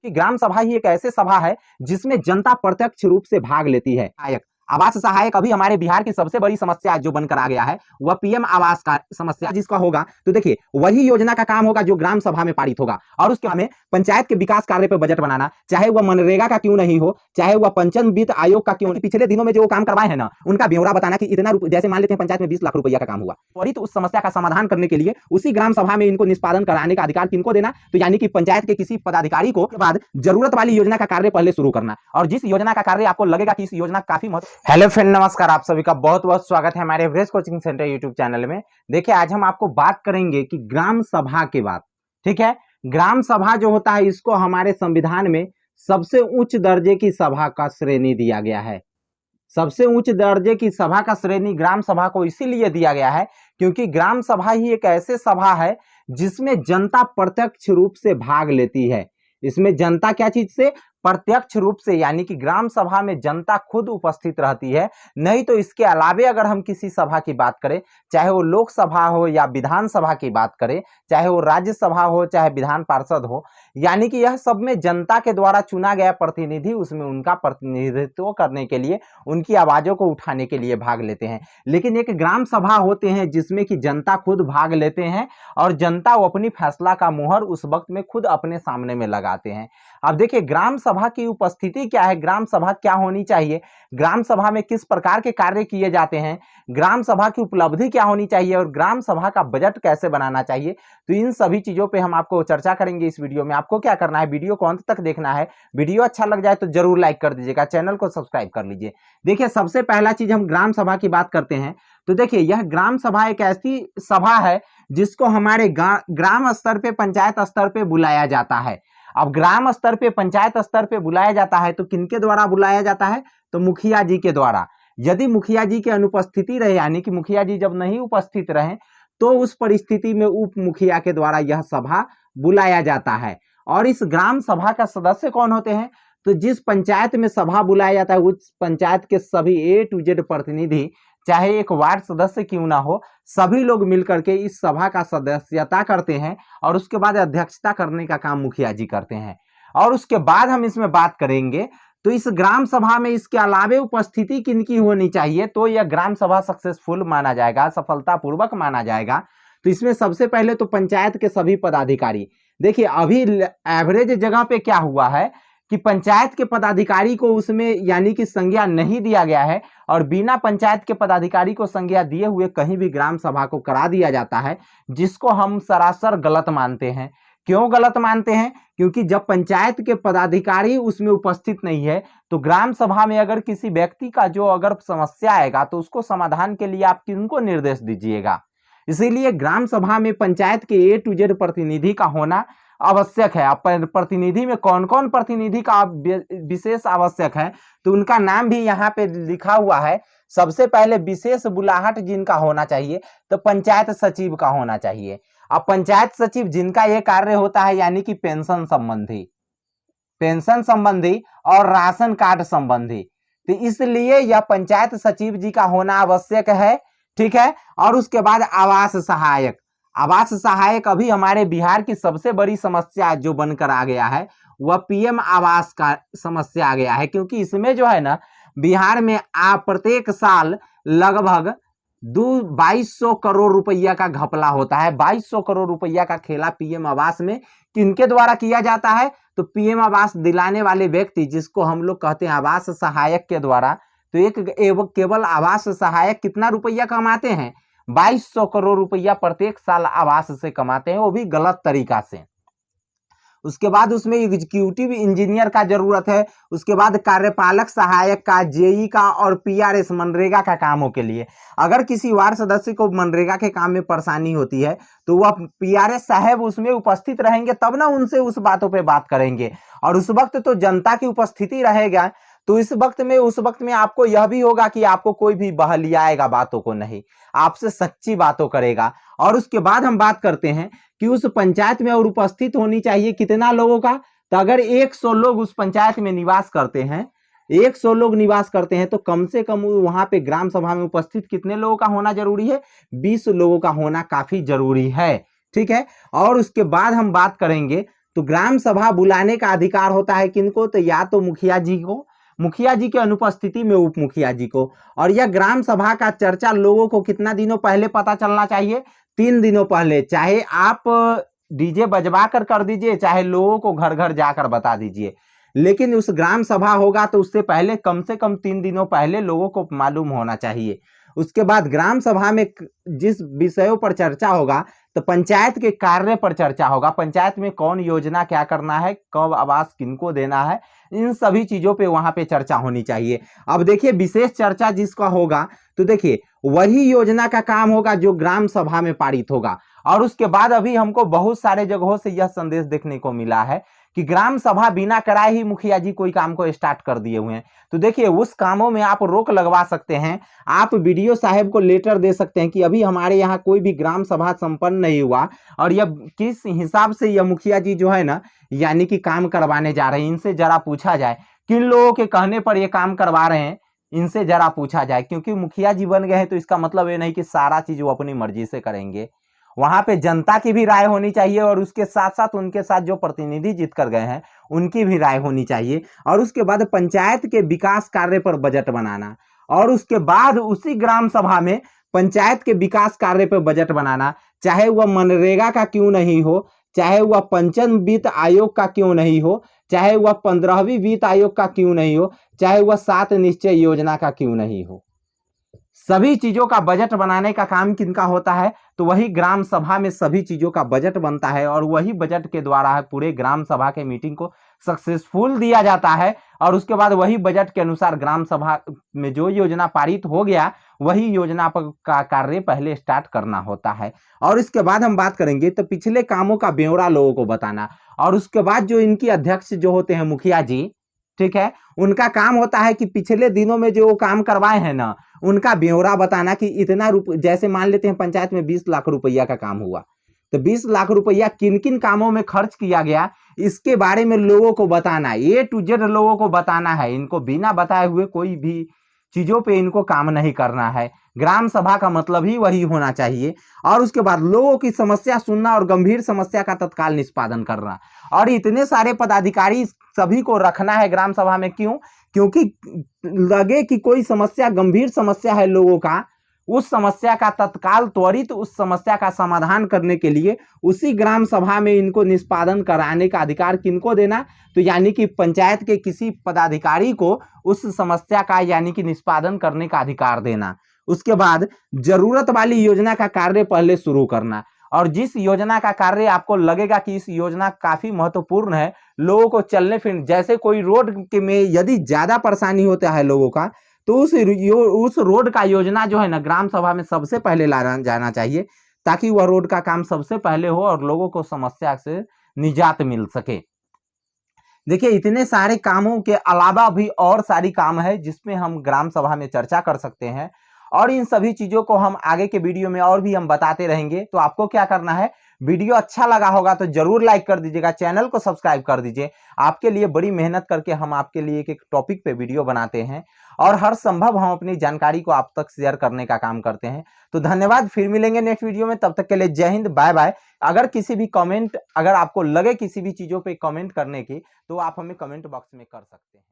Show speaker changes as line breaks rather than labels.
कि ग्राम सभा ही एक ऐसे सभा है जिसमें जनता प्रत्यक्ष रूप से भाग लेती है। आवास सहायक अभी हमारे बिहार की सबसे बड़ी समस्या जो बनकर आ गया है वह पीएम आवास का समस्या जिसका होगा तो देखिए वही योजना का काम होगा जो ग्राम सभा में पारित होगा और उसके हमें पंचायत के विकास कार्य पर बजट बनाना, चाहे वह मनरेगा का क्यों नहीं हो, चाहे वह पंचायत वित्त आयोग का क्यों, पिछले दिनों में जो काम करवाए हैं ना उनका ब्यौरा बताना कि इतना जैसे मान लेते हैं पंचायत में 20 लाख रुपया का काम हुआ, त्वरित उस समस्या का समाधान करने के लिए उसी ग्राम सभा में इनको निष्पादन कराने का अधिकार किनको देना, तो यानी कि पंचायत के किसी पदाधिकारी को के बाद जरूरत वाली योजना का कार्य पहले शुरू करना और जिस योजना का कार्य आपको लगेगा कि इस योजना काफी हेलो फ्रेंड, नमस्कार, आप सभी का बहुत बहुत स्वागत है हमारे average coaching centre YouTube channel में। देखिए आज हम आपको बात करेंगे कि ग्राम सभा के बाद, ठीक है, ग्राम सभा जो होता है इसको हमारे संविधान में सबसे उच्च दर्जे की सभा का श्रेणी दिया गया है। सबसे उच्च दर्जे की सभा का श्रेणी ग्राम सभा को इसीलिए दिया गया है क्योंकि ग्राम सभा ही एक ऐसे सभा है जिसमें जनता प्रत्यक्ष रूप से भाग लेती है। इसमें जनता क्या चीज से? प्रत्यक्ष रूप से, यानी कि ग्राम सभा में जनता खुद उपस्थित रहती है। नहीं तो इसके अलावे अगर हम किसी सभा की बात करें, चाहे वो लोकसभा हो या विधानसभा की बात करें, चाहे वो राज्यसभा हो चाहे विधान पार्षद हो, यानी कि यह सब में जनता के द्वारा चुना गया प्रतिनिधि उसमें उनका प्रतिनिधित्व करने के लिए, उनकी आवाजों को उठाने के लिए भाग लेते हैं। लेकिन एक ग्राम सभा होते हैं जिसमें कि जनता खुद भाग लेते हैं और जनता वो अपनी फैसला का मुहर उस वक्त में खुद अपने सामने में लगाते हैं। अब देखिए ग्राम सभा की उपस्थिति क्या है, ग्राम सभा क्या होनी चाहिए, ग्राम सभा में किस प्रकार के कार्य किए जाते हैं, ग्राम सभा की उपलब्धि क्या होनी चाहिए और ग्राम सभा का बजट कैसे बनाना चाहिए, तो इन सभी चीजों पे हम आपको चर्चा करेंगे इस वीडियो में। आपको क्या करना है, वीडियो को अंत तक देखना है। वीडियो अच्छा लग जाए तो जरूर लाइक कर दीजिएगा, चैनल को सब्सक्राइब कर लीजिए। देखिए सबसे पहला चीज हम ग्राम सभा की बात करते हैं तो देखिए यह ग्राम सभा एक ऐसी सभा है जिसको हमारे ग्राम स्तर पे, पंचायत स्तर पे बुलाया जाता है। अब ग्राम स्तर पे, पंचायत स्तर पे बुलाया जाता है तो किनके द्वारा बुलाया जाता है? तो मुखिया जी के द्वारा। यदि मुखिया जी की अनुपस्थिति रहे, यानी कि मुखिया जी जब नहीं उपस्थित रहे, तो उस परिस्थिति में उप मुखिया के द्वारा यह सभा बुलाया जाता है। और इस ग्राम सभा का सदस्य कौन होते हैं? तो जिस पंचायत में सभा बुलाया जाता है उस पंचायत के सभी A to Z प्रतिनिधि, चाहे एक वार्ड सदस्य क्यों ना हो, सभी लोग मिलकर के इस सभा का सदस्यता करते हैं और उसके बाद अध्यक्षता करने का काम मुखिया जी करते हैं। और उसके बाद हम इसमें बात करेंगे तो इस ग्राम सभा में इसके अलावे उपस्थिति किनकी होनी चाहिए, तो यह ग्राम सभा सक्सेसफुल माना जाएगा, सफलतापूर्वक माना जाएगा। तो इसमें सबसे पहले तो पंचायत के सभी पदाधिकारी। देखिए अभी एवरेज जगह पे क्या हुआ है कि पंचायत के पदाधिकारी को उसमें यानी कि संज्ञा नहीं दिया गया है और बिना पंचायत के पदाधिकारी को संज्ञा दिए हुए कहीं भी ग्राम सभा को करा दिया जाता है, जिसको हम सरासर गलत मानते हैं। क्यों गलत मानते हैं? क्योंकि जब पंचायत के पदाधिकारी उसमें उपस्थित नहीं है तो ग्राम सभा में अगर किसी व्यक्ति का जो अगर समस्या आएगा तो उसको समाधान के लिए आप किनको निर्देश दीजिएगा? इसीलिए ग्राम सभा में पंचायत के A to Z प्रतिनिधि का होना आवश्यक है। अब प्रतिनिधि में कौन कौन प्रतिनिधि का विशेष आवश्यक है तो उनका नाम भी यहाँ पे लिखा हुआ है। सबसे पहले विशेष बुलाहट जिनका होना चाहिए तो पंचायत सचिव का होना चाहिए। अब पंचायत सचिव जिनका ये कार्य होता है यानी कि पेंशन संबंधी और राशन कार्ड संबंधी, तो इसलिए यह पंचायत सचिव जी का होना आवश्यक है, ठीक है। और उसके बाद आवास सहायक अभी हमारे बिहार की सबसे बड़ी समस्या जो बनकर आ गया है वह पीएम आवास का समस्या आ गया है, क्योंकि इसमें जो है ना बिहार में प्रत्येक साल लगभग 2200 करोड़ रुपया का घपला होता है। 2200 करोड़ रुपया का खेला पीएम आवास में किनके द्वारा किया जाता है? तो पीएम आवास दिलाने वाले व्यक्ति जिसको हम लोग कहते हैं आवास सहायक के द्वारा। तो एक केवल आवास सहायक कितना रुपया कमाते हैं? 2200 करोड़ रुपया प्रत्येक साल आवास से कमाते हैं, वो भी गलत तरीका से। उसके बाद उसमें एग्जीक्यूटिव इंजीनियर का जरूरत है, उसके बाद कार्यपालक सहायक का, जेई का और पीआरएस मनरेगा का कामों के लिए। अगर किसी वार्ड सदस्य को मनरेगा के काम में परेशानी होती है तो वह पीआरएस साहब उसमें उपस्थित रहेंगे, तब ना उनसे उस बातों पे बात करेंगे। और उस वक्त तो जनता की उपस्थिति रहेगा तो उस वक्त में आपको यह भी होगा कि आपको कोई भी बहलियाएगा बातों को नहीं, आपसे सच्ची बातों करेगा। और उसके बाद हम बात करते हैं कि उस पंचायत में और उपस्थित होनी चाहिए कितना लोगों का? तो अगर 100 लोग उस पंचायत में निवास करते हैं, 100 लोग निवास करते हैं तो कम से कम वहां पे ग्राम सभा में उपस्थित कितने लोगों का होना जरूरी है? 20 लोगों का होना काफी जरूरी है, ठीक है। और उसके बाद हम बात करेंगे तो ग्राम सभा बुलाने का अधिकार होता है किनको? तो या तो मुखिया जी को, मुखिया जी के अनुपस्थिति में उप मुखिया जी को। और यह ग्राम सभा का चर्चा लोगों को कितना दिनों पहले पता चलना चाहिए? 3 दिनों पहले। चाहे आप डीजे बजवा कर दीजिए, चाहे लोगों को घर घर जाकर बता दीजिए, लेकिन उस ग्राम सभा होगा तो उससे पहले कम से कम 3 दिनों पहले लोगों को मालूम होना चाहिए। उसके बाद ग्राम सभा में जिस विषयों पर चर्चा होगा, तो पंचायत के कार्य पर चर्चा होगा, पंचायत में कौन योजना क्या करना है, कब आवास किनको देना है, इन सभी चीजों पे वहां पे चर्चा होनी चाहिए। अब देखिए विशेष चर्चा जिसका होगा, तो देखिए वही योजना का काम होगा जो ग्राम सभा में पारित होगा। और उसके बाद अभी हमको बहुत सारे जगहों से यह संदेश देखने को मिला है कि ग्राम सभा बिना कराए ही मुखिया जी कोई काम को स्टार्ट कर दिए हुए हैं। तो देखिए उस कामों में आप रोक लगवा सकते हैं, आप बीडीओ साहब को लेटर दे सकते हैं कि अभी हमारे यहाँ कोई भी ग्राम सभा संपन्न नहीं हुआ और यह किस हिसाब से यह मुखिया जी जो है ना यानी कि काम करवाने जा रहे हैं, इनसे जरा पूछा जाए किन लोगों के कहने पर यह काम करवा रहे हैं, इनसे जरा पूछा जाए। क्योंकि मुखिया जी बन गए हैं तो इसका मतलब ये नहीं कि सारा चीज वो अपनी मर्जी से करेंगे, वहां पे जनता की भी राय होनी चाहिए और उसके साथ साथ उनके साथ जो प्रतिनिधि जीत कर गए हैं उनकी भी राय होनी चाहिए। और उसके बाद पंचायत के विकास कार्य पर बजट बनाना, और उसके बाद उसी ग्राम सभा में पंचायत के विकास कार्य पर बजट बनाना, चाहे वह मनरेगा का क्यों नहीं हो, चाहे वह पंचम वित्त आयोग का क्यों नहीं हो, चाहे वह 15वीं वित्त आयोग का क्यों नहीं हो, चाहे वह 7 निश्चय योजना का क्यों नहीं हो, सभी चीजों का बजट बनाने का काम किनका होता है? तो वही ग्राम सभा में सभी चीजों का बजट बनता है और वही बजट के द्वारा है पूरे ग्राम सभा के मीटिंग को सक्सेसफुल दिया जाता है। और उसके बाद वही बजट के अनुसार ग्राम सभा में जो योजना पारित हो गया वही योजना का कार्य पहले स्टार्ट करना होता है। और इसके बाद हम बात करेंगे तो पिछले कामों का ब्यौरा लोगों को बताना, और उसके बाद जो इनकी अध्यक्ष जो होते हैं मुखिया जी, ठीक है, उनका काम होता है कि पिछले दिनों में जो काम करवाए हैं ना उनका ब्यौरा बताना कि इतना जैसे मान लेते हैं पंचायत में 20 लाख रुपया का काम हुआ, तो 20 लाख रुपया किन किन कामों में खर्च किया गया इसके बारे में लोगों को बताना, A to Z लोगों को बताना है। इनको बिना बताए हुए कोई भी चीजों पे इनको काम नहीं करना है। ग्राम सभा का मतलब ही वही होना चाहिए। और उसके बाद लोगों की समस्या सुनना और गंभीर समस्या का तत्काल निष्पादन करना। और इतने सारे पदाधिकारी सभी को रखना है ग्राम सभा में, क्यों? क्योंकि लगे कि कोई समस्या गंभीर समस्या है लोगों का, उस समस्या का तत्काल त्वरित उस समस्या का समाधान करने के लिए उसी ग्राम सभा में इनको निष्पादन कराने का अधिकार किनको देना? तो यानी कि पंचायत के किसी पदाधिकारी को उस समस्या का यानी कि निष्पादन करने का अधिकार देना। उसके बाद जरूरत वाली योजना का कार्य पहले शुरू करना, और जिस योजना का कार्य आपको लगेगा कि इस योजना काफी महत्वपूर्ण है, लोगों को चलने फिरने, जैसे कोई रोड के में यदि ज्यादा परेशानी होता है लोगों का, तो उस रोड का योजना जो है ना ग्राम सभा में सबसे पहले लाना जाना चाहिए, ताकि वह रोड का काम सबसे पहले हो और लोगों को समस्या से निजात मिल सके। देखिए इतने सारे कामों के अलावा भी और सारी काम है जिसमें हम ग्राम सभा में चर्चा कर सकते हैं, और इन सभी चीजों को हम आगे के वीडियो में और भी हम बताते रहेंगे। तो आपको क्या करना है, वीडियो अच्छा लगा होगा तो जरूर लाइक कर दीजिएगा, चैनल को सब्सक्राइब कर दीजिए। आपके लिए बड़ी मेहनत करके हम आपके लिए एक टॉपिक पे वीडियो बनाते हैं और हर संभव हम अपनी जानकारी को आप तक शेयर करने का काम करते हैं। तो धन्यवाद, फिर मिलेंगे नेक्स्ट वीडियो में, तब तक के लिए जय हिंद, बाय बाय। अगर किसी भी कमेंट, अगर आपको लगे किसी भी चीजों पे कमेंट करने की, तो आप हमें कमेंट बॉक्स में कर सकते हैं।